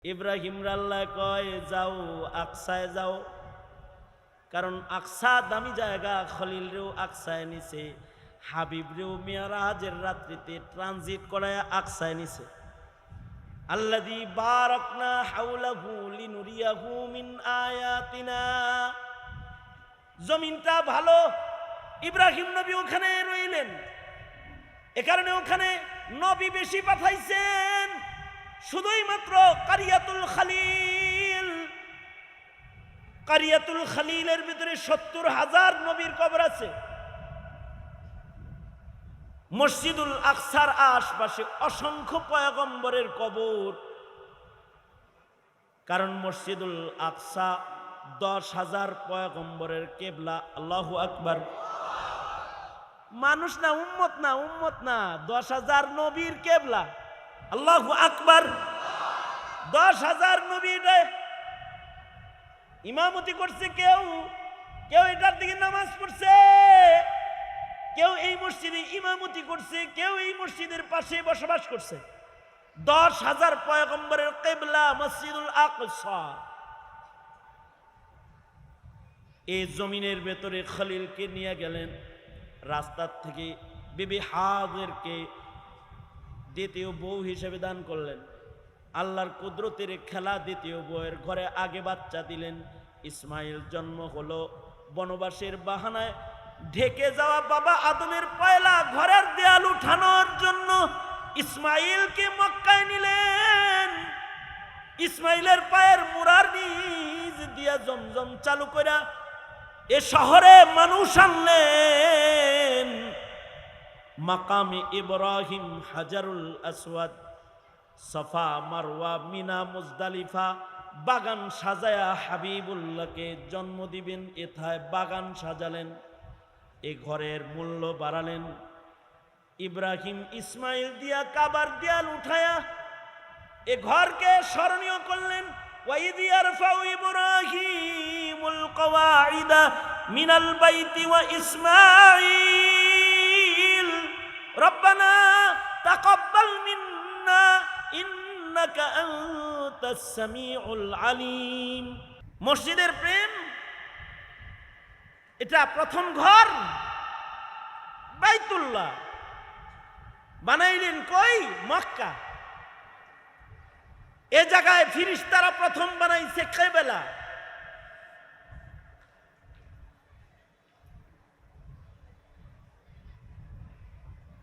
ইব্রাহিম আল্লাহ কয় যাও আকসায় যাও, কারণ আকসা দামি জায়গা। খলিলরেও আকসায় নিছে, হাবিবরেও মিরাজের রাত্রিতে ট্রানজিট করায় আকসায় নিছে। আল্লাযী বারাকনা হাওলাহু লিনুরিয়াহু মিন আয়াতিনা। জমিনটা ভালো, ইব্রাহিম নবী ওখানে রইলেন, এ কারণে ওখানে নবী বেশি পাঠাইছেন। শুধুই মাত্র কারিয়াতুল খালিল, কারিয়াতুল খালিলের ভিতরে ৭০,০০০ নবীর কবর আছে। মসজিদুল আকসার আশপাশে অসংখ্য পয়গম্বরের কবর, কারণ মসজিদুল আকসা ১০,০০০ পয়গম্বরের কেবলা। আল্লাহু আকবার। মানুষ না, উম্মত না, উম্মত না, ১০,০০০ নবীর কেবলা। আল্লাহু আকবার। ১০,০০০ নবীর ইমামতি করছে কেউ, কেউ এটার দিকে নামাজ পড়ছে, কেউ এই মসজিদে ইমামতি করছে, কেউ এই মসজিদের পাশে বসবাস করছে। ১০,০০০ পয়গম্বরের কিবলা মসজিদুল আকসা। এই জমিনের ভেতরে খলিলকে নিয়ে গেলেন, রাস্তার থেকে বিবি হাজেরকে দ্বিতীয় বউ হিসেবে দান করলেন। আল্লাহর কুদরতের খেলা, দ্বিতীয় বউয়ের ঘরে আগে বাচ্চা দিলেন। ইসমাইল জন্ম হলো বনবাসের বাহানায়। ঢেকে যাওয়া বাবা আদমের পয়লা ঘরের দেয়াল উঠানোর জন্য ইসমাইলকে মক্কায় নিলেন। ইসমাইলের পায়ের মুরার নিজ দিয়া জমজম চালু কইরা এ শহরে মানুষ আনলেন। মাকামে ইব্রাহিম, হাজারুল আসওয়াদ, সফা মারওয়া, মিনা, মুজদালিফা, বাগান সাজায়া হাবিবুল্লাহকে জন্ম দিবেন। এথায় বাগান সাজালেন, এ ঘরের মূল্য বাড়ালেন। ইব্রাহিম ইসমাইল দিয়া কাবার দেয়াল উঠায়া এ ঘরকে স্মরণীয় করলেন। ওয়াইদ ইয়ারফাউ ইব্রাহিমুল কওয়াইদা মিনাল বাইতি ওয়া ইসমাইল রব্বানা তাকাব্বাল মিন্না ইন্নাকা আনতাস সামিউল আলিম। মসজিদের প্রেম, এটা প্রথম ঘর বাইতুল্লাহ বানাইলেন কই? মক্কা। এ জায়গায় ফিরিস্তারা প্রথম বানাইছে কিবলা।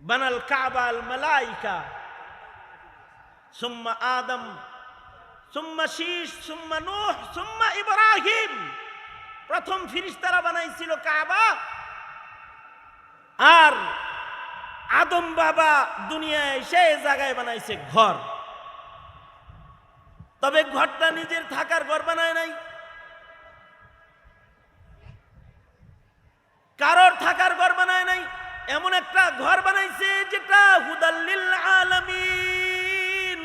বানাল কাবা আল মালাইকা, সুম্মা আদম, সুম্মা শীশ, সুম্মা নূহ, সুম্মা ইব্রাহিম। প্রথম ফিরিস্তারা বানাইছিল কাবা, আর আদম বাবা দুনিয়ায় সেই জায়গায় বানাইছে ঘর। তবে ঘরটা নিজের থাকার ঘর বানায় নাই, কারোর থাকার ঘর বানায় নাই। এমন একটা ঘর বানাইছে যেটা হুদাল্লিল আলামিন।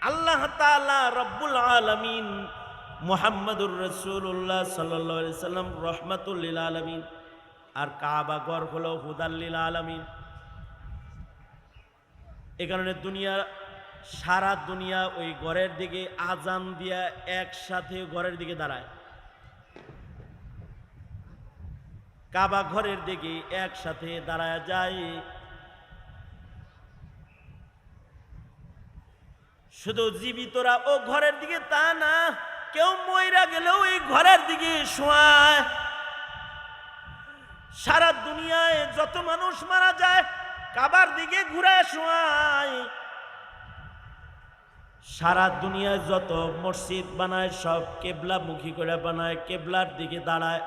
আল্লাহ তাআলা রব্বুল আলামিন মুহাম্মাদুর রাসূলুল্লাহ সাল্লাল্লাহু আলাইহি সাল্লাম রহমাতুল লিল আলামিন। আর কাবা ঘর হলো হুদাল্লিল আলামিন। এই কারণে দুনিয়া, সারা দুনিয়া ওই ঘরের দিকে আজান দিয়া একসাথে ঘরের দিকে দাঁড়ায়। কাবা ঘরের দিকে একসাথে দাঁড়ায় যায়। শুধু জীবিতরা ও ঘরের দিকে তা না, কেউ মইরা গেলেও এই ঘরের দিকে শোয়ায়। সারা দুনিয়ায় যত মানুষ মারা যায় কাবার দিকে ঘুরায় শোয়ায়। সারা দুনিয়ায় যত মসজিদ বানায় সব কেবলামুখী করে বানায়, কেবলার দিকে দাঁড়ায়।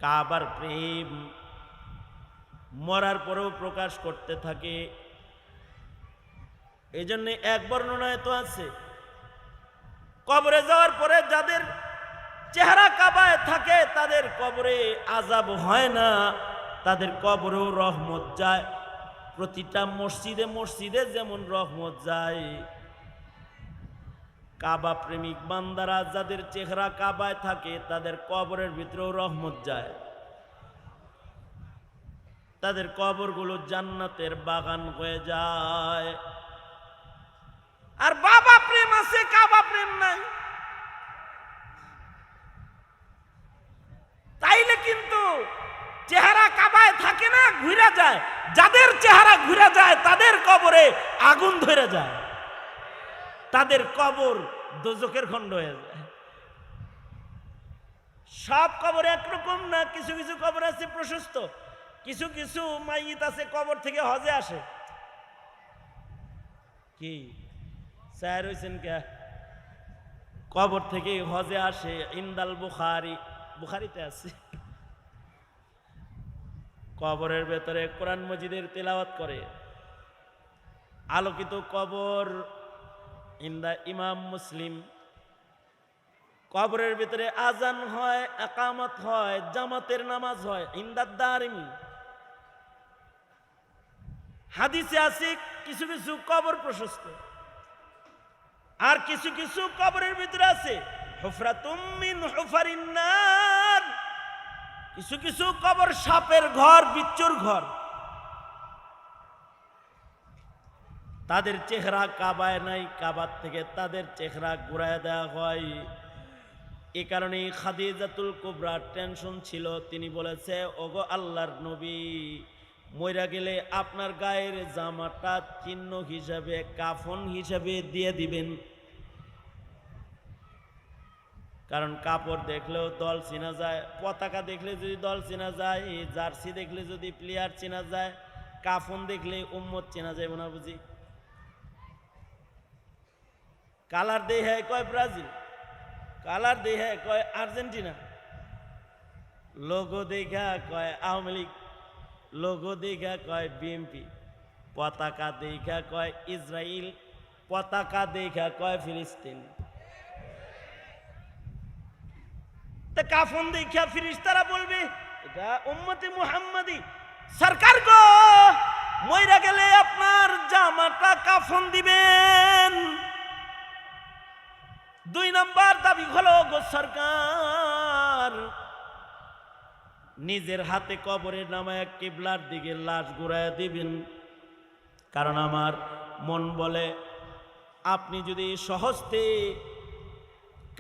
কাবার প্রেম মরার পরেও প্রকাশ করতে থাকে। এই জন্য এক বর্ণনায় তো আছে, কবরে যাওয়ার পরে যাদের চেহারা কাবায় থাকে তাদের কবরে আযাব হয় না, তাদের কবরেও রহমত যায়। প্রতিটা মসজিদে মসজিদে যেমন রহমত যায়, কাবা প্রেমিক বান্দারা যাদের চেহারা কাবায় থাকে তাদের কবরের ভিতরেও রহমত যায়। তাদের কবরগুলো জান্নাতের বাগান হয়ে যায়। পারেন নাই। তাইলে কিন্তু চেহারা কাবায় থাকে না, ঘুরে যায়। যাদের চেহারা ঘুরে যায় তাদের কবরে আগুন ধরে যায়, তাদের কবর দোজখের খণ্ড হয়ে যায়। সব কবর একরকম না, কিছু কিছু কবর আছে প্রশস্ত, কিছু কিছু মাইয়িত আছে কবর থেকে হজে আসে। কি স্যার হইছেন কে? কবর থেকে হজে আসে। ইন্দাল বুখারী, বুখারীতে আছে, কবরের ভেতরে কোরআন মজিদের তেলাওয়াত করে। আলোকিত কবর, ইন্দা ইমাম মুসলিম। কবরের ভিতরে আজান হয়, একামত হয়, জামাতের নামাজ হয়। ইন্দা দারিমি। হাদিসে আছে কিছু কিছু কবর প্রশস্ত, আর কিছু কিছু কবরের ভিতরে আছে হুফরাতুম মিন হুফারিন নার। কিছু কিছু কবর সাপের ঘর, বিচ্ছুর ঘর। তাদের চেহারা কাবায় নাই, কাবার থেকে তাদের চেহারা ঘুরায় দেওয়া হয়। এ কারণে খাদিজাতুল কুবরা টেনশন ছিল। তিনি বলেছে, ওগো আল্লাহর নবী, মইরা গেলে আপনার গায়ের জামাটা চিহ্ন হিসাবে, কাফন হিসাবে দিয়ে দিবেন। কারণ কাপড় দেখলেও দল চেনা যায়, পতাকা দেখলে যদি দল চেনা যায়, জার্সি দেখলে যদি প্লেয়ার চেনা যায়, কাফন দেখলে উম্মত চেনা যায় না বুঝি। কালার দেহে কয় ব্রাজিল, কালার দেহে কয় আর্জেন্টিনা, লোগো দেখা কয় আওয়ামী লীগ, লোগো দেখা কয় বিএনপি, পতাকা দেখা কয় ইসরায়েল, পতাকা দেখা কয় ফিলিস্তিন। তা কাফন দেখা ফিরিস্তারা বলবে এটা উম্মতে মুহাম্মাদি। সরকার গো, মইরা গেলে আপনার জামাটা কাফন দিবেন। 2 নম্বর দাবি হলো, গো সরকার, নিজের হাতে কবরের নামায় কিবলার দিকে লাশ ঘুরায় দিবেন। কারণ আমার মন বলে, আপনি যদি সহজতে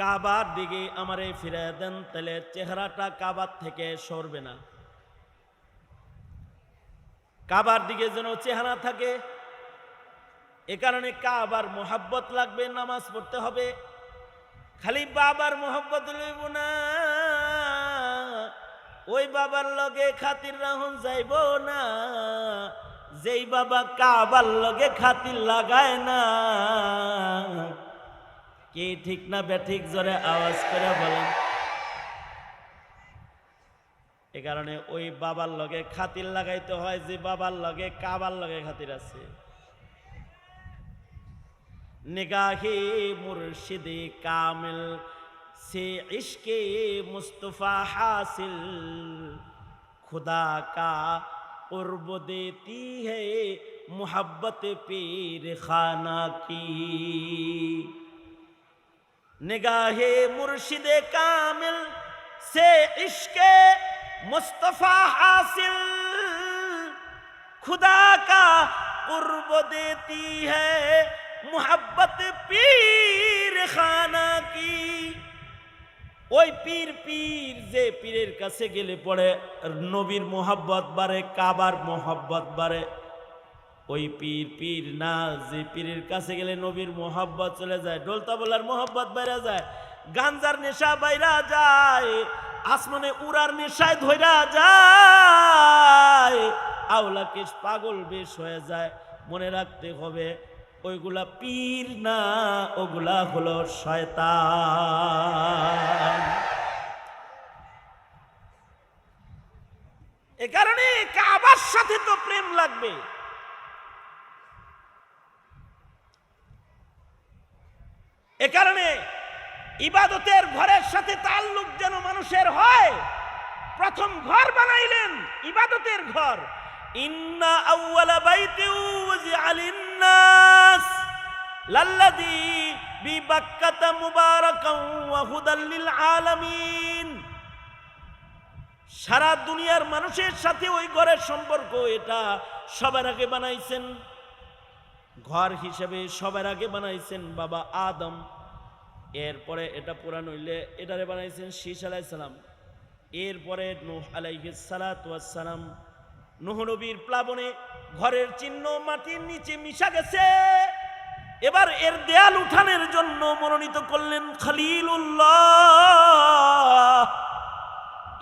কাবার দিকে আমারে ফিরিয়ে দেন, তাহলে চেহারাটা কাবার থেকে সরবে না। কাবার দিকে যেন চেহারা থাকে, এ কারণে কাবার মোহাব্বত লাগবে, নামাজ পড়তে হবে। খালি বাবার মোহাব্বত লইব না, ওই বাবার লগে খাতির রাহন যাইব না, যেই বাবা কাবার লগে খাতির লাগায় না। কি ঠিক না বেঠিক? জোরে আওয়াজ করে বলেন। এ কারণে ওই বাবার লগে খাতির লাগাইতে হয় যে বাবার লগে কাবার লগে খাতির আছে। निगाहे मुर्शिदे कामिल से इश्के मुस्तफा हासिल, खुदा का कुर्ब देती है मोहब्बत पीर खाना की। निगाहे मुर्शिदे कामिल से इश्के मुस्तफा हासिल, खुदा का कुर्ब देती है मोहब्बत पीर खाना की। ওই পীর পীর যে পীরের কাছে গেলে পড়ে নবীর মোহাব্বত বাড়ে, কাবার মোহাব্বত বাড়ে। ওই পীর পীর না, যে পীরের কাছে গেলে নবীর মোহাব্বত চলে যায়, ঢোল তাবলার মোহাব্বত বাইরা যায়, গাঞ্জার নেশা বাইরা যায়, আসমানে উড়ার নেশায় ধইরা যায়, আওলাকে পাগল বেশ হয়ে যায়। মনে রাখতে হবে, ওইগুলা পীর না, ওগুলা হলো শয়তান। এ কারণে কাবার সাথে তো প্রেম লাগবে। এ কারণে ইবাদতের ঘরের সাথে তাল্লুক যেন মানুষের হয়। প্রথম ঘর বানাইলেন ইবাদতের ঘর। ইন্না আউওয়ালা বাইতি উযিআ লিন-নাস লাল্লাযী বিবাক্কাতা মুবারাকান ওয়া হুদাল লিল আলামিন। সারা দুনিয়ার মানুষের সাথে ওই ঘরের সম্পর্ক, এটা সবার আগে বানাইছেন ঘর হিসেবে, সবার আগে বানাইছেন বাবা আদম। এরপরে এটা পুরান হইলে এটারে বানাইছেন শীষ আলাইহিস সালাম। এরপরে নূহ আলাইহিস সালাতু ওয়াস সালাম, নূহ নবীর প্লাবনে ঘরের চিহ্ন মাটির নিচে মিশা গেছে। এবার এর দেয়াল উঠানের জন্য মনোনীত করলেন খলিলুল্লাহ।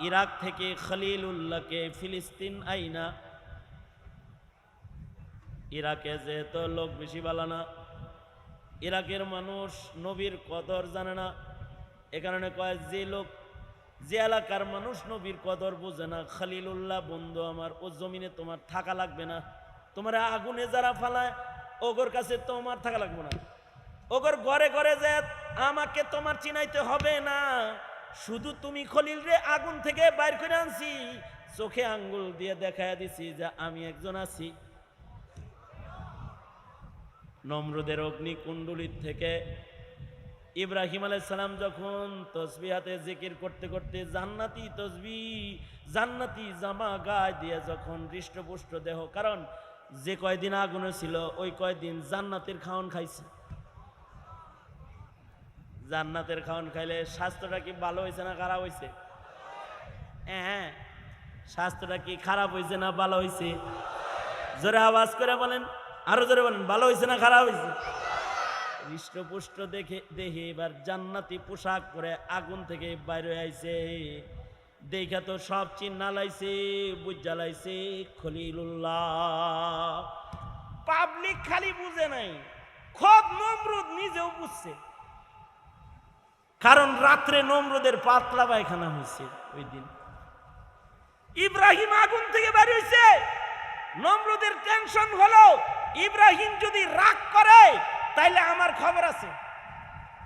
ইরাক থেকে খলিলুল্লাহকে ফিলিস্তিন আইনা, ইরাকে যেহেতু লোক বেশি ভালো না, ইরাকের মানুষ নবীর কদর জানে না, এ কারণে কয় যে লোক যে এলাকার মানুষ নবীর কদর বোঝে না, খলিলুল্লাহ বন্ধু আমার, ও জমিনে তোমার থাকা লাগবে না, তোমার আগুনে যারা ফালায় ওগর কাছে তোমার থাকা লাগবে না, ওগর ঘরে ঘরে যে আমাকে তোমার চিনাইতে হবে না, শুধু তুমি খলিল রে আগুন থেকে বাইর করে আনছি, চোখে আঙ্গুল দিয়ে দেখায় দিছি যে আমি একজন আছি। নমরুদের অগ্নিকুণ্ডলীর থেকে ইব্রাহিম আলাইহিস সালাম যখন তসবিহ হাতে জিকির করতে করতে জান্নাতি তসবিহ জান্নাতি জামা গায়ে দিয়ে যখন হৃষ্টপুষ্ট দেহ, কারণ যে কয়দিন আগুনে ছিল ওই কয়দিন জান্নাতের খাওয়ান খাইছে। জান্নাতের খাওয়ান খাইলে স্বাস্থ্যটা কি ভালো হয়েছে না খারাপ হয়েছে? হ্যাঁ, স্বাস্থ্যটা কি খারাপ হয়েছে না ভালো হয়েছে? জোরে আওয়াজ করে বলেন, আরো জোরে বলেন, ভালো হয়েছে না খারাপ হয়েছে? হৃষ্টপুষ্ট দেখে এবার জান্নাতি পোশাক পরে আগুন থেকে বাইরে আইছে, দেখা তো সব চিন্না লাইছে, বুঝা লাইছে খলিলুল্লাহ। পাবলিক খালি বুঝে নাই, খোদ নমরুদ নিজেও বুঝছে, কারণ রাত্রে নমরুদের পাতলা পায়খানা হয়েছে। ওই দিন ইব্রাহিম আগুন থেকে বের হয়েছে, নমরুদের টেনশন হলো ইব্রাহিম যদি রাগ করে তাইলে আমার খবর আছে,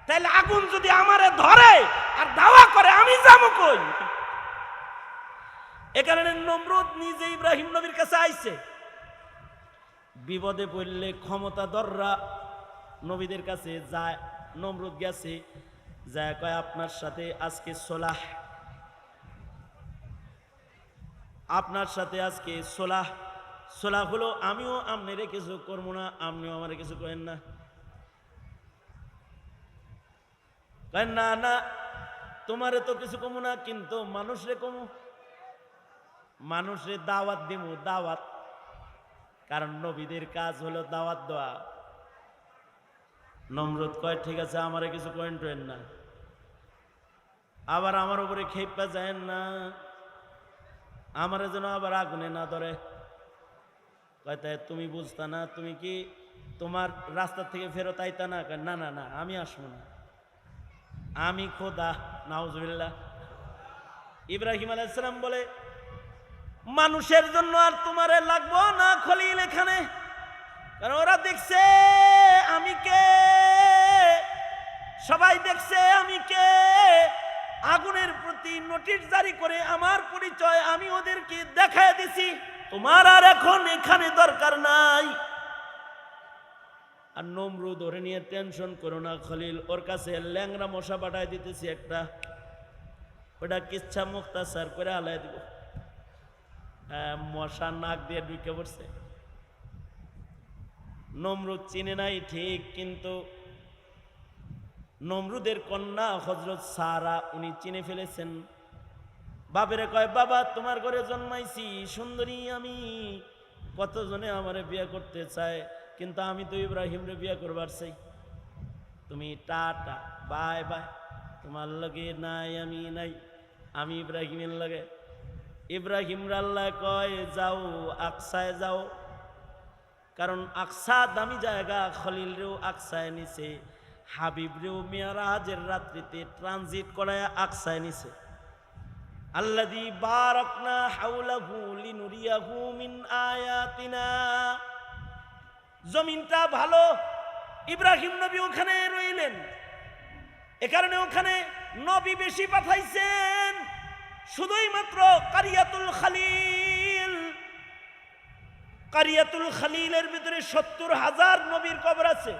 তাইলে আগুন যদি আমারে ধরে আর দাওয়া করে আমি যাবো কই? এ কারণে নমরুদ নিজে ইব্রাহিম নবীর কাছে আইছে। বিপদে পড়লে ক্ষমতাধররা নবীদের কাছে যায়, নমরুদ গেছে, যায় কয় আপনার সাথে আজকে সোলাহ, আপনার সাথে আজকে সোলাহ। সোলাহ হলো আমিও আপনারে কিছু করবো না, আপনিও আমারে কিছু করেন না। না না, তোমারে তো কিছু কমু না, কিন্তু মানুষরে কমু, মানুষরে দাওয়াত দিমু, দাওয়াত। কারণ নবীদের কাজ হলো দাওয়াত দেওয়া। নমরুদ কয় ঠিক আছে, আমারে কিছু করেন টেন না, আবার আমার উপরে খেপা যায় না, আমারে যেন আবার আগুনে না ধরে। কয় তাই তুমি বুঝতা না, তুমি কি তোমার রাস্তা থেকে ফেরত আইতা না? না না না, আমি আসবো না, আমি খোদা। নাউজুবিল্লাহ। ইব্রাহিম আলাইহিস সালাম বলে মানুষের জন্য আর তোমারে লাগবো না খলিল এখানে, কারণ ওরা দেখছে আমি কে, সবাই দেখছে আমি কে, আগুনের প্রতি নোটিশ জারি করে আমার পরিচয় আমি ওদেরকে দেখায় দিছি, তোমার আর এখন এখানে দরকার নাই। আর নমরুদ ওরে নিয়ে টেনশন করো না খলিল, ওর কাছে ল্যাংরা মশা পাঠায় দিতেছি একটা, ওটা কিচ্ছা মুক্তাসার করে আলাই দিব। মশা নাক দিয়ে ঢুকে পড়ছে। নমরুদ চিনে নাই ঠিক, কিন্তু নমরুদের কন্যা হযরত সারা উনি চিনে ফেলেছেন। বাপেরে কয় বাবা তোমার ঘরে জন্মাইছি, সুন্দরী আমি, কতজনে আমারে বিয়ে করতে চায়, কিন্তু আমি তো ইব্রাহিমরে বিয়ে করবার চাই, তুমি টাটা বাই বাই, তোমার লগে নাই আমি নাই, আমি ইব্রাহিমের লগে। ইব্রাহিম আল্লাহ কয় যাও আকসায় যাও, কারণ আকসা দামি জায়গা, খলিল রেও আকসায় নিছে, হাবিব রেও মেরাজের রাত্রিতে ট্রানজিট করায় আকসায় নিছে। আল্লাযী বারাকনা হাওলাহু লিনুরিয়াহু মিন আয়াতিনা, জমিনটা ভালো, ইব্রাহিম নবী ওখানে রইলেন, এ কারণে ওখানে নবী বেশি পাঠাইছেন। শুধুই মাত্র কারিয়াতুল খালিল, কারিয়াতুল খালিলের ভিতরে ৭০,০০০ নবীর কবর আছে।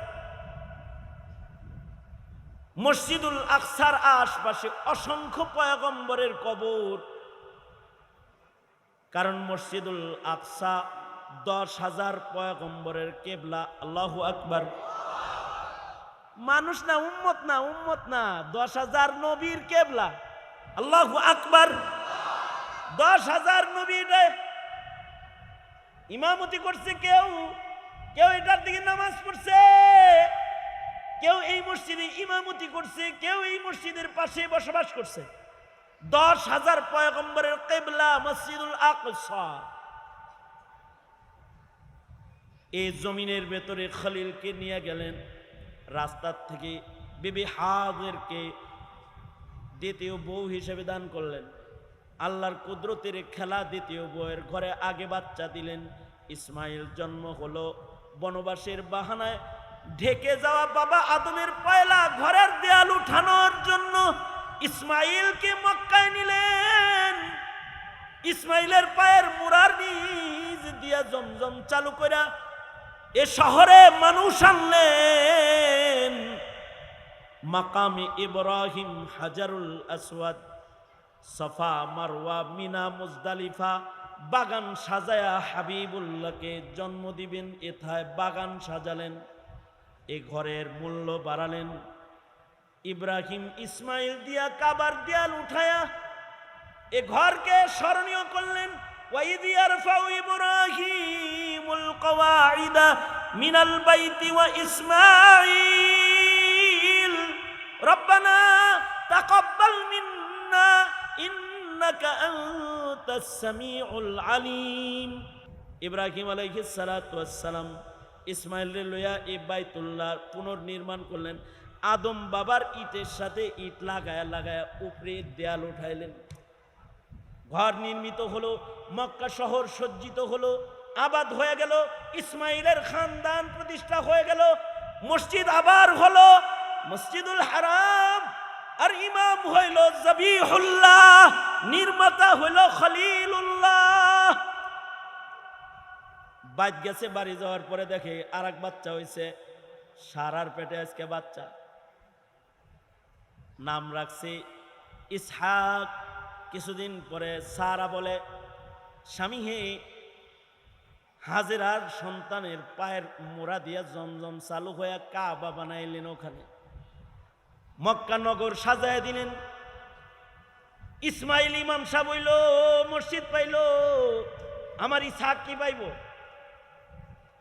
মসজিদুল আকসার আশপাশে অসংখ্য পয়গম্বরের কবর, কারণ মসজিদুল আকসা ১০,০০০ পয়গম্বরের কেবলা। আল্লাহু আকবার। মানুষ না, উম্মত না, উম্মত না, 10,000 নবীর কেবলা। আল্লাহু আকবার। 10,000 নবীর ইমামতি করছে, কেউ কেউ এটার দিকে নামাজ পড়ছে, কেউ এই মসজিদে ইমামতি করছে, কেউ এই মসজিদের পাশে বসবাস করছে। 10,000 পয়গম্বরের কিবলা মসজিদুল আকসা। এই জমিনের ভেতরে খলিলকে নিয়ে গেলেন, রাস্তার থেকে বিবি হাজেরকে দ্বিতীয় বউ হিসেবে দান করলেন। আল্লাহর কুদরতের খেলা, দ্বিতীয় বউয়ের ঘরে আগে বাচ্চা দিলেন। ইসমাইল জন্ম হলো বনবাসের বাহানায়। ঢেকে যাওয়া বাবা আদমের পয়লা ঘরের দেয়াল উঠানোর জন্য ইসমাইলকে মক্কায় নিলেন। ইসমাইলের পায়ের মুরার নিজ দিয়া জমজম চালু কইরা এ শহরে মানুষ আনলেন। মাকামে ইব্রাহিম, হাজারুল আসওয়াদ, সফা মারওয়া, মিনা, মুজদালিফা, বাগান সাজায়া হাবিবুল্লাহকে জন্ম দিবেন। এথায় বাগান সাজালেন, এ ঘরের মূল্য বাড়ালেন। ইব্রাহিম ইসমাইল দিয়া কাবার দেয়াল উঠায়া এ ঘরকে স্মরণীয় করলেন। ওয়াইদ ইয়ারফাউ ইব্রাহিমুল কওয়াইদা মিনাল বাইতি ওয়া ইসমাইল রব্বানা তাকাব্বাল মিন্না ইন্নাকা আনতাস সামিউল আলিম। ইব্রাহিম আলাইহিস সালাতু ওয়াস সালাম ইসমাইলকে লইয়া এই বাইতুল্লাহ পুনর্নির্মাণ করলেন। আদম বাবার ইটের সাথে ইট লাগায়া লাগায়া উপরে দেয়াল উঠাইলেন। ঘর নির্মিত হলো, মক্কা শহর সজ্জিত হলো, আবাদ হয়ে গেল। ইসমাইলের খানদান প্রতিষ্ঠা হয়ে গেল। মসজিদ আবার হলো মসজিদুল হারাম। আর ইমাম হইল জবিহুল্লাহ, নির্মাতা হইল খলিলুল্লাহ। বাদ গেছে, বাড়ি যাওয়ার পরে দেখে আর এক বাচ্চা হয়েছে। সারার পেটে আজকে বাচ্চা, নাম রাখছে ইসহাক। কিছুদিন পরে সারা বলে, স্বামী হে, হাজেরার সন্তানের পায়ের মোড়া দিয়া জমজম চালু হয়ে কাবা বানাইলেন। ওখানে মক্কা নগর সাজায় দিলেন। ইসমাইল ইমাম সাহেব হইল, মসজিদ পাইল, আমার ইসহাক কি পাইব?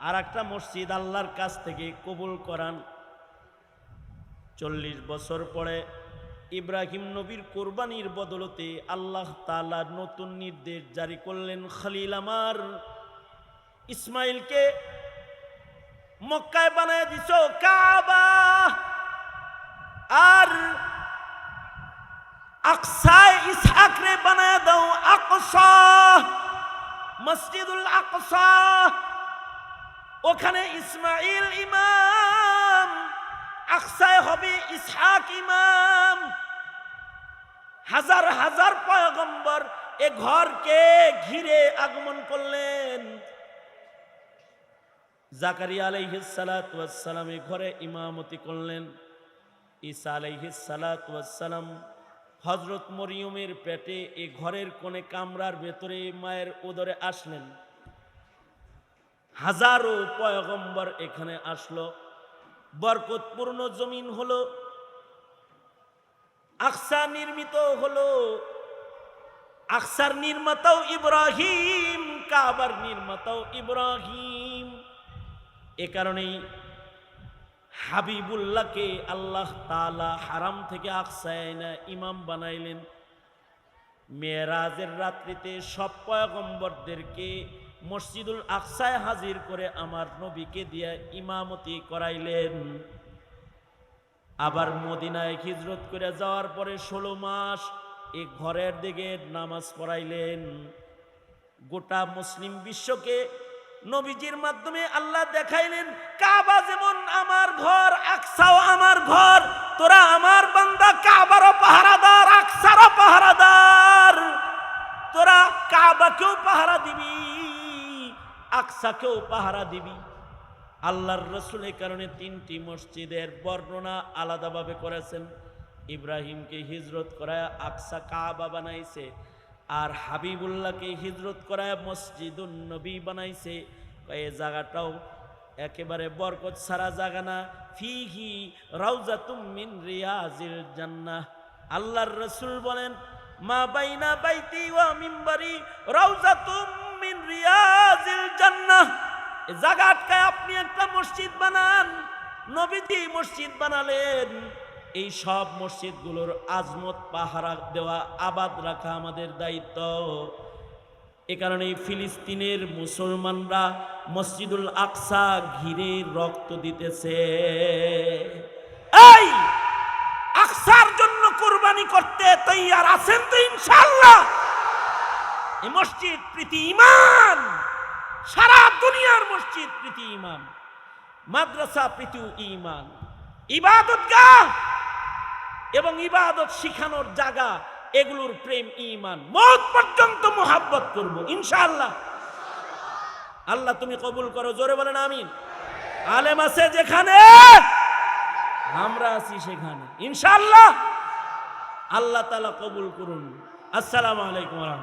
আর একটা মসজিদ আল্লাহর কাছ থেকে কবুল করান। 40 বছর পরে ইব্রাহিম নবীর কোরবানির বদলতে আল্লাহ তাআলা নতুন নির্দেশ জারি করলেন। খলিল আমার ইসমাইলকে মক্কায় বানায় দিছো কাবা, আর আকসায় ইসহাকরে বানায় দাও আকসা, মসজিদুল আকসা। ওখানে ইসমাইল ইমাম, আকসায় হবে ইসহাক ইমাম। হাজার হাজার পয়গম্বর এ ঘরকে ঘিরে আগমন করলেন। জাকারিয়া আলাইহিস সালাতু ওয়াস সালাম এ ঘরে ইমামতি করলেন। ঈসা আলাইহিস সালাতু ওয়াস সালাম হযরত মরিয়মের পেটে এ ঘরের কোণে কামরার ভেতরে মায়ের উদরে আসলেন। হাজারো পয়গম্বর এখানে আসলো। বরকতপূর্ণ জমিন হলো, আকসা নির্মিত হলো। আকসার নির্মাতাও ইব্রাহিম, কাবার নির্মাতাও ইব্রাহিম। এ কারণেই হাবিবুল্লাহকে আল্লাহ তাআলা হারাম থেকে আকসায় এনে ইমাম বানাইলেন। মেরাজের রাত্রিতে সব পয়গম্বরদেরকে মসজিদুল আকসায় হাজির করে আমার নবীকে দিয়ে ইমামতি করাইলেন। আবার মদিনায় হিজরত করে যাওয়ার পরে 16 মাস এই ঘরের দিকে নামাজ পড়াইলেন। গোটা মুসলিম বিশ্বকে নবীজির মাধ্যমে আল্লাহ দেখাইলেন, কাবা যেমন আমার ঘর, আকসাও আমার ঘর। তোরা আমার বান্দা, কাবারও পাহারাদার, আকসারও পাহারাদার। তোরা কাবাকেও পাহারা দিবি, আকসাকেও পাহারা দিবি। আল্লাহর রাসূলের কারণে 3টি মসজিদের বর্ণনা আলাদাভাবে করেছেন। ইব্রাহিমকে হিজরত করায় আকসা কাবা বানাইছে, আর হাবিবুল্লাহকে হিজরত করায় মসজিদুন নবী বানাইছে। এই জায়গাটাও একেবারে বরকত সারা জায়গা না। ফিহি রাউজাতুম মিন রিয়াজিল জান্নাহ। আল্লাহর রাসূল বলেন, মা বাইনা বাইতি ওয়া মিম্বারি রাউজাতুম মিন রিয়াজিল জান্নাহ। এই জায়গা আটকায় আপনি একটা মসজিদ বানান। নবীজি মসজিদ বানালেন। এই সব মসজিদগুলোর আজমত পাহারা দেওয়া, আবাদ রাখা আমাদের দায়িত্ব। এ কারণে ফিলিস্তিনের মুসলমানরা মসজিদুল আকসা ঘিরে রক্ত দিতেছে। এই আকসার জন্য কুরবানি করতে তৈয়ার আছেন তো ইনশাআল্লাহ? এই মসজিদ প্রীতি ঈমান, সারা দুনিয়ার মসজিদ প্রীতি ঈমান, মাদ্রাসা প্রীতি ঈমান, ইবাদতগাহ এবং ইবাদত শিখানোর জায়গা, এগুলোর প্রেম ঈমান। মওত পর্যন্ত মোহাব্বত করব ইনশাআল্লাহ। আল্লাহ তুমি কবুল করো, জোরে বলেন আমিন। আলেম আছে যেখানে, আমরা আছি সেখানে ইনশাআল্লাহ। আল্লাহ তাআলা কবুল করুন। আসসালামু আলাইকুম ওয়া রাহমাতুল্লাহ।